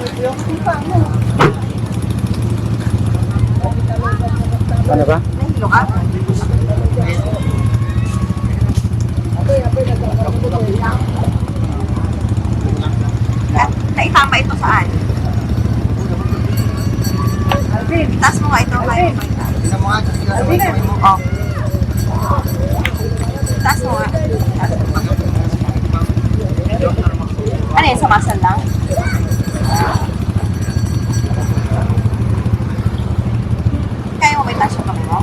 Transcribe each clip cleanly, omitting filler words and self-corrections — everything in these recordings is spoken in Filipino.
Ano ba? Nahilo ka? Naitama ito saan? Taas mo nga ito. Kaya mo ito. Oh. Taas mo nga. Ano yun? Sa muscle lang? Kaya mo may taas yung kamay mo?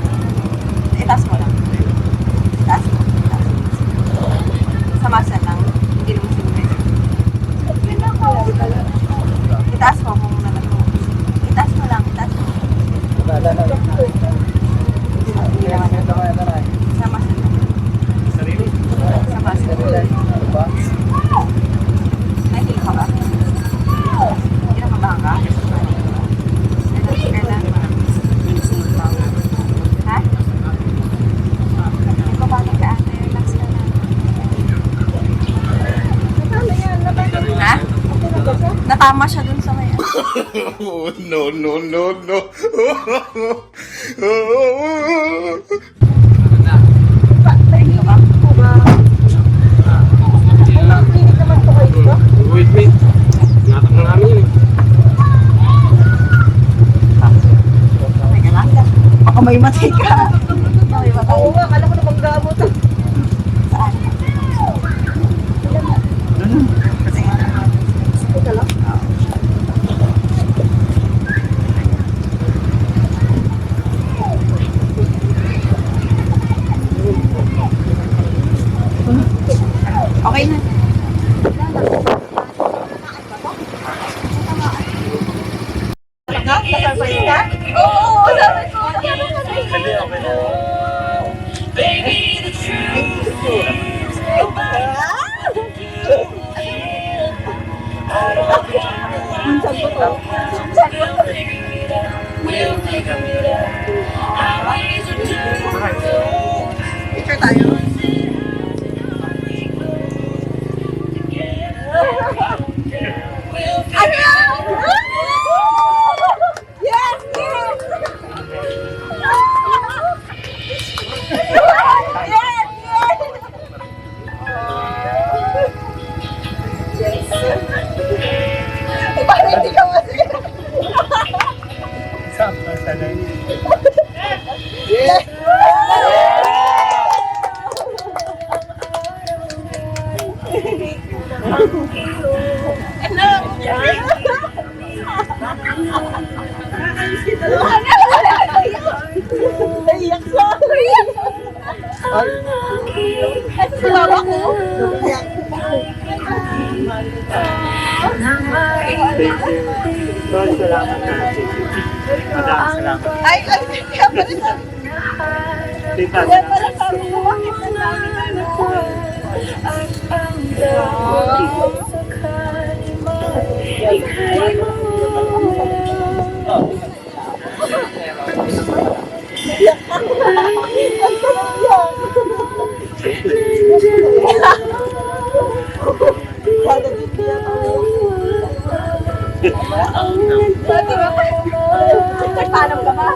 Itaas mo lang. Taas mo. Sa muscle lang. Hindi naman siguro. Itaas mo kung nalaro. Itaas mo lang. Itaas mo. Sa muscle lang. Sa muscle lang. Nahihilo ka ba? Hindi na mabahan ka? Ha? Hindi ko bakit ka ate. Relax ka na. Ha? Natama siya dun sa may... No, no, no, no. Nahihilo ka? Wait, wait. Natak na namin yun eh. Teka lang. Baka may matay ka. May matay. Oo nga, kala ko na paggamot. Saan? Teka lang. Okay na. Nasasay ka? Oo, sabi ko. Minsan ko to. Picture tayo. Yes! Yes! Paano hindi ka masaya? Sakto sa lang. Yes! Naiyak siya. Sulawa ko. Tol, salamat na. Madami salamat. Ay, kaya pala sabi. Tita, Kaya pala sabi ko, bakit na namin ano? Nagtanong ka ba?